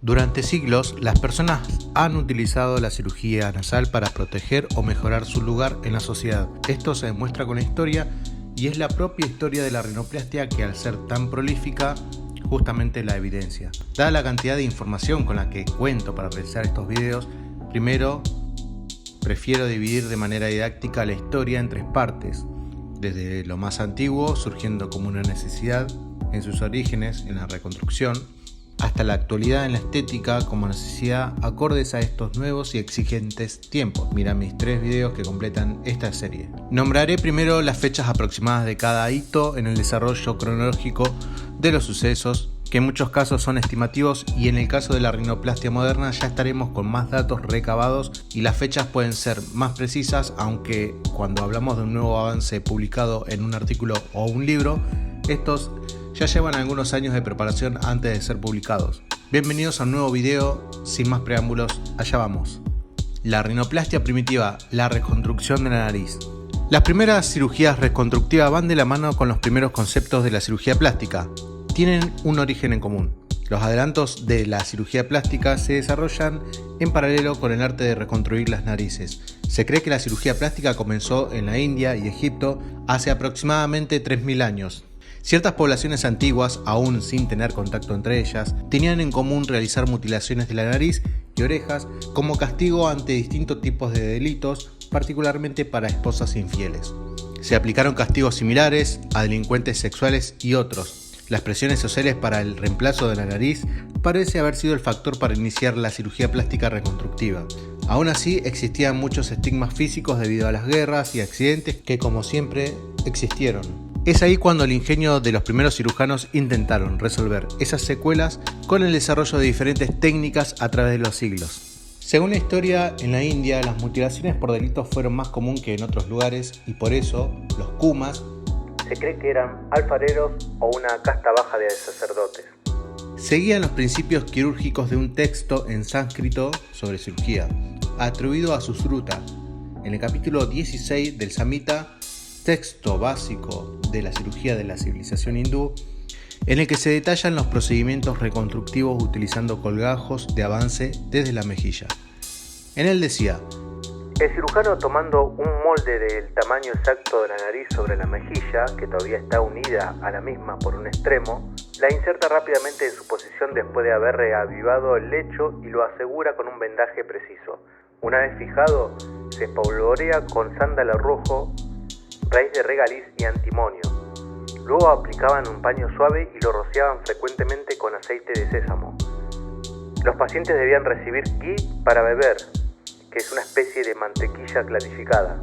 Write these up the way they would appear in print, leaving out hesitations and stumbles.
Durante siglos, las personas han utilizado la cirugía nasal para proteger o mejorar su lugar en la sociedad. Esto se demuestra con la historia y es la propia historia de la rinoplastia que, al ser tan prolífica, justamente la evidencia. Dada la cantidad de información con la que cuento para realizar estos videos, primero prefiero dividir de manera didáctica la historia en tres partes, desde lo más antiguo, surgiendo como una necesidad en sus orígenes en la reconstrucción, hasta la actualidad en la estética como necesidad acordes a estos nuevos y exigentes tiempos. Mira mis 3 videos que completan esta serie. Nombraré primero las fechas aproximadas de cada hito en el desarrollo cronológico de los sucesos, que en muchos casos son estimativos, y en el caso de la rinoplastia moderna ya estaremos con más datos recabados y las fechas pueden ser más precisas, aunque cuando hablamos de un nuevo avance publicado en un artículo o un libro, estos ya llevan algunos años de preparación antes de ser publicados. Bienvenidos a un nuevo video, sin más preámbulos, allá vamos. La rinoplastia primitiva, la reconstrucción de la nariz. Las primeras cirugías reconstructivas van de la mano con los primeros conceptos de la cirugía plástica. Tienen un origen en común. Los adelantos de la cirugía plástica se desarrollan en paralelo con el arte de reconstruir las narices. Se cree que la cirugía plástica comenzó en la India y Egipto hace aproximadamente 3000 años. Ciertas poblaciones antiguas, aún sin tener contacto entre ellas, tenían en común realizar mutilaciones de la nariz y orejas como castigo ante distintos tipos de delitos, particularmente para esposas infieles. Se aplicaron castigos similares a delincuentes sexuales y otros. Las presiones sociales para el reemplazo de la nariz parece haber sido el factor para iniciar la cirugía plástica reconstructiva. Aún así, existían muchos estigmas físicos debido a las guerras y accidentes que, como siempre, existieron. Es ahí cuando el ingenio de los primeros cirujanos intentaron resolver esas secuelas con el desarrollo de diferentes técnicas a través de los siglos. Según la historia, en la India las mutilaciones por delitos fueron más común que en otros lugares y por eso los kumas se cree que eran alfareros o una casta baja de sacerdotes. Seguían los principios quirúrgicos de un texto en sánscrito sobre cirugía, atribuido a Susruta, en el capítulo 16 del Samhita, texto básico de la cirugía de la civilización hindú, en el que se detallan los procedimientos reconstructivos utilizando colgajos de avance desde la mejilla. En él decía: el cirujano, tomando un molde del tamaño exacto de la nariz sobre la mejilla, que todavía está unida a la misma por un extremo, la inserta rápidamente en su posición después de haber reavivado el lecho y lo asegura con un vendaje preciso. Una vez fijado, se espolvorea con sándalo rojo, raíz de regaliz y antimonio. Luego aplicaban un paño suave y lo rociaban frecuentemente con aceite de sésamo. Los pacientes debían recibir ghee para beber, que es una especie de mantequilla clarificada.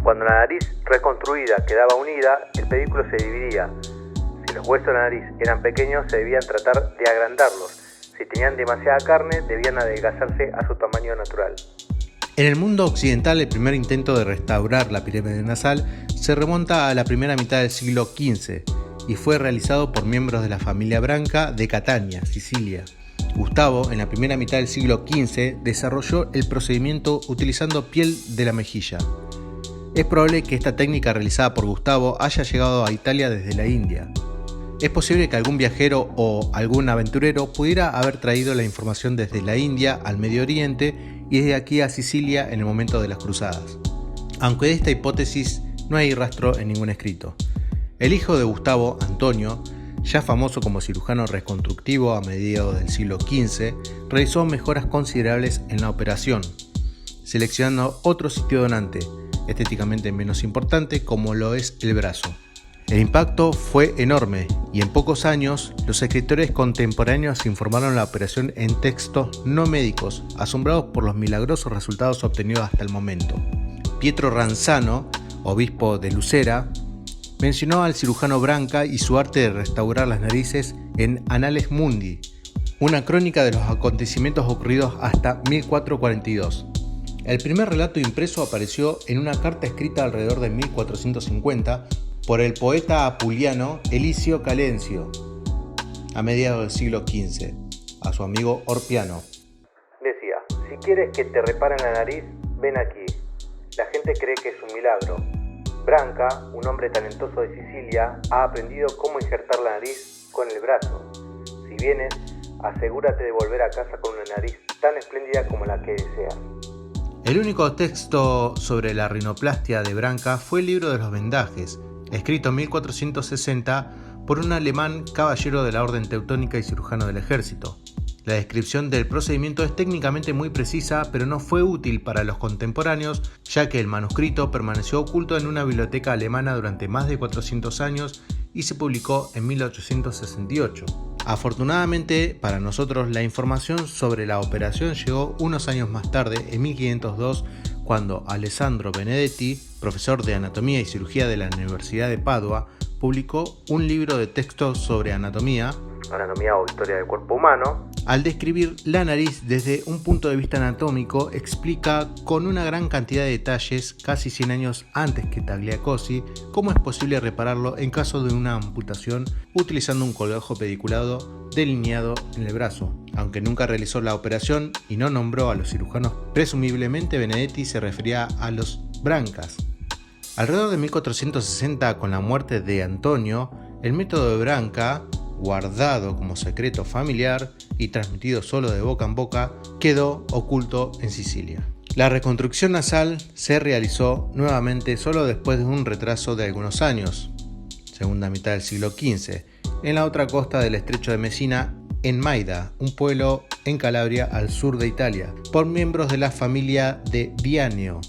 Cuando la nariz reconstruida quedaba unida, el pedículo se dividía. Si los huesos de la nariz eran pequeños, se debían tratar de agrandarlos. Si tenían demasiada carne, debían adelgazarse a su tamaño natural. En el mundo occidental, el primer intento de restaurar la pirámide nasal se remonta a la primera mitad del siglo XV y fue realizado por miembros de la familia Branca de Catania, Sicilia. Gustavo, en la primera mitad del siglo XV, desarrolló el procedimiento utilizando piel de la mejilla. Es probable que esta técnica realizada por Gustavo haya llegado a Italia desde la India. Es posible que algún viajero o algún aventurero pudiera haber traído la información desde la India al Medio Oriente y desde aquí a Sicilia en el momento de las cruzadas. Aunque de esta hipótesis no hay rastro en ningún escrito. El hijo de Gustavo, Antonio, ya famoso como cirujano reconstructivo a mediados del siglo XV, realizó mejoras considerables en la operación, seleccionando otro sitio donante, estéticamente menos importante, como lo es el brazo. El impacto fue enorme y en pocos años los escritores contemporáneos informaron la operación en textos no médicos, asombrados por los milagrosos resultados obtenidos hasta el momento. Pietro Ranzano, obispo de Lucera, mencionó al cirujano Branca y su arte de restaurar las narices en Annales Mundi, una crónica de los acontecimientos ocurridos hasta 1442. El primer relato impreso apareció en una carta escrita alrededor de 1450 por el poeta apuliano Elisio Calencio, a mediados del siglo XV, a su amigo Orpiano. Decía: si quieres que te reparen la nariz, ven aquí. La gente cree que es un milagro. Branca, un hombre talentoso de Sicilia, ha aprendido cómo injertar la nariz con el brazo. Si vienes, asegúrate de volver a casa con una nariz tan espléndida como la que deseas. El único texto sobre la rinoplastia de Branca fue el libro de los vendajes, escrito en 1460 por un alemán caballero de la Orden Teutónica y cirujano del ejército. La descripción del procedimiento es técnicamente muy precisa, pero no fue útil para los contemporáneos, ya que el manuscrito permaneció oculto en una biblioteca alemana durante más de 400 años y se publicó en 1868. Afortunadamente para nosotros, la información sobre la operación llegó unos años más tarde, en 1502, cuando Alessandro Benedetti, profesor de anatomía y cirugía de la Universidad de Padua, publicó un libro de texto sobre anatomía o historia del cuerpo humano. Al describir la nariz desde un punto de vista anatómico, explica con una gran cantidad de detalles, casi 100 años antes que Tagliacozzi, cómo es posible repararlo en caso de una amputación utilizando un colgajo pediculado delineado en el brazo. Aunque nunca realizó la operación y no nombró a los cirujanos, presumiblemente Benedetti se refería a los Brancas. Alrededor de 1460, con la muerte de Antonio, el método de Branca, guardado como secreto familiar y transmitido solo de boca en boca, quedó oculto en Sicilia. La reconstrucción nasal se realizó nuevamente solo después de un retraso de algunos años, segunda mitad del siglo XV, en la otra costa del estrecho de Messina, en Maida, un pueblo en Calabria al sur de Italia, por miembros de la familia de Vianio.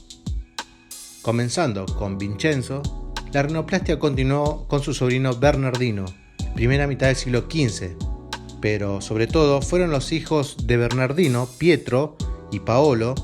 Comenzando con Vincenzo, la rinoplastia continuó con su sobrino Bernardino, primera mitad del siglo XV, pero sobre todo fueron los hijos de Bernardino, Pietro y Paolo,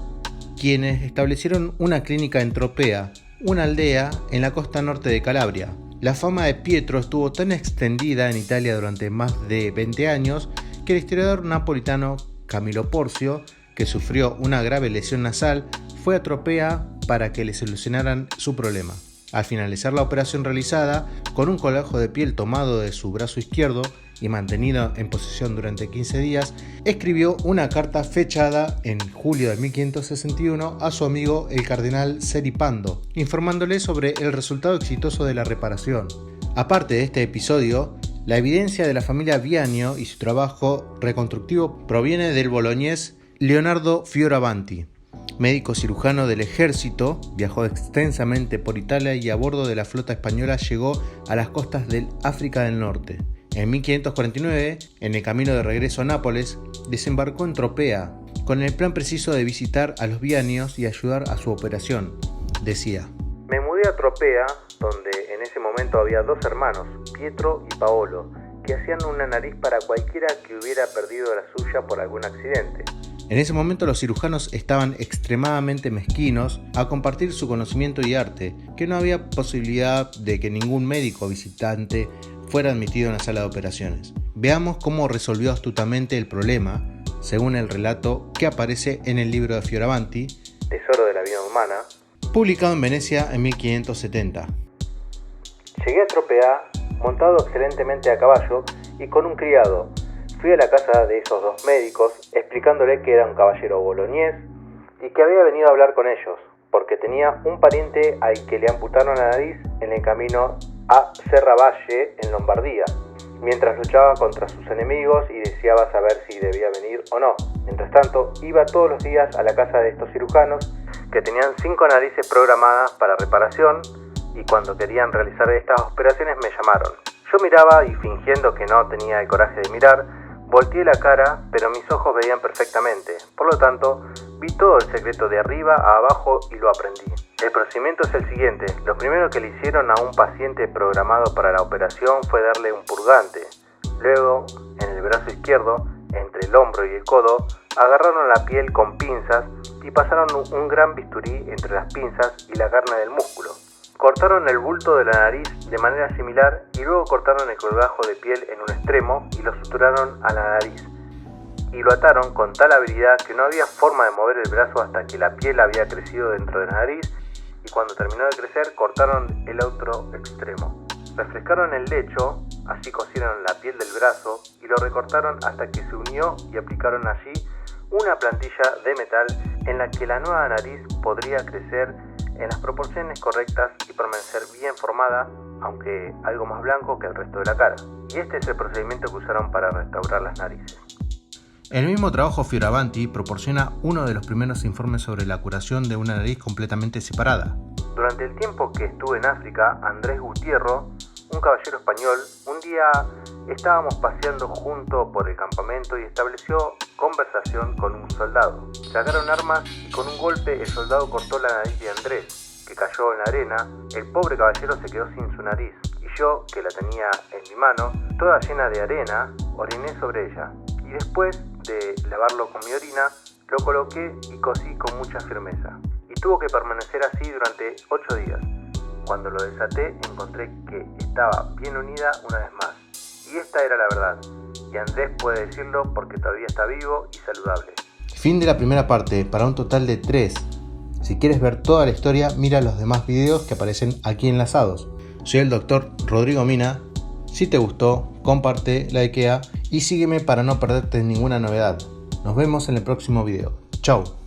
quienes establecieron una clínica en Tropea, una aldea en la costa norte de Calabria. La fama de Pietro estuvo tan extendida en Italia durante más de 20 años que el historiador napolitano Camilo Porcio, que sufrió una grave lesión nasal, fue a Tropea para que le solucionaran su problema. Al finalizar la operación realizada, con un colgajo de piel tomado de su brazo izquierdo y mantenido en posición durante 15 días, escribió una carta fechada en julio de 1561 a su amigo el cardenal Seripando, informándole sobre el resultado exitoso de la reparación. Aparte de este episodio, la evidencia de la familia Vianio y su trabajo reconstructivo proviene del boloñés Leonardo Fioravanti. Médico cirujano del ejército, viajó extensamente por Italia y a bordo de la flota española llegó a las costas del África del Norte. En 1549, en el camino de regreso a Nápoles, desembarcó en Tropea, con el plan preciso de visitar a los Vianios y ayudar a su operación. Decía: me mudé a Tropea, donde en ese momento había dos hermanos, Pietro y Paolo, que hacían una nariz para cualquiera que hubiera perdido la suya por algún accidente. En ese momento los cirujanos estaban extremadamente mezquinos a compartir su conocimiento y arte, que no había posibilidad de que ningún médico visitante fuera admitido en la sala de operaciones. Veamos cómo resolvió astutamente el problema, según el relato que aparece en el libro de Fioravanti, Tesoro de la vida humana, publicado en Venecia en 1570. Llegué a Tropea, montado excelentemente a caballo y con un criado. Fui a la casa de esos dos médicos, explicándole que era un caballero boloñés y que había venido a hablar con ellos, porque tenía un pariente al que le amputaron la nariz en el camino a Serravalle, en Lombardía, mientras luchaba contra sus enemigos y deseaba saber si debía venir o no. Mientras tanto, iba todos los días a la casa de estos cirujanos, que tenían 5 narices programadas para reparación, y cuando querían realizar estas operaciones me llamaron. Yo miraba y, fingiendo que no tenía el coraje de mirar, volteé la cara, pero mis ojos veían perfectamente. Por lo tanto, vi todo el secreto de arriba a abajo y lo aprendí. El procedimiento es el siguiente. Lo primero que le hicieron a un paciente programado para la operación fue darle un purgante. Luego, en el brazo izquierdo, entre el hombro y el codo, agarraron la piel con pinzas y pasaron un gran bisturí entre las pinzas y la carne del músculo. Cortaron el bulto de la nariz de manera similar y luego cortaron el colgajo de piel en un extremo y lo suturaron a la nariz. Y lo ataron con tal habilidad que no había forma de mover el brazo hasta que la piel había crecido dentro de la nariz, y cuando terminó de crecer cortaron el otro extremo. Refrescaron el lecho, así cosieron la piel del brazo y lo recortaron hasta que se unió y aplicaron allí una plantilla de metal en la que la nueva nariz podría crecer en las proporciones correctas y permanecer bien formada, aunque algo más blanco que el resto de la cara. Y este es el procedimiento que usaron para restaurar las narices. El mismo trabajo Fioravanti proporciona uno de los primeros informes sobre la curación de una nariz completamente separada. Durante el tiempo que estuve en África, Andrés Gutiérrez, un caballero español, un día estábamos paseando juntos por el campamento y estableció conversación con un soldado. Sacaron armas y con un golpe el soldado cortó la nariz de Andrés, que cayó en la arena. El pobre caballero se quedó sin su nariz y yo, que la tenía en mi mano, toda llena de arena, oriné sobre ella. Y después de lavarlo con mi orina, lo coloqué y cosí con mucha firmeza. Y tuvo que permanecer así durante 8 días. Cuando lo desaté, encontré que estaba bien unida una vez más. Y esta era la verdad. Y Andrés puede decirlo porque todavía está vivo y saludable. Fin de la primera parte, para un total de 3. Si quieres ver toda la historia, mira los demás videos que aparecen aquí enlazados. Soy el Dr. Rodrigo Mina. Si te gustó, comparte, likea y sígueme para no perderte ninguna novedad. Nos vemos en el próximo video. Chau.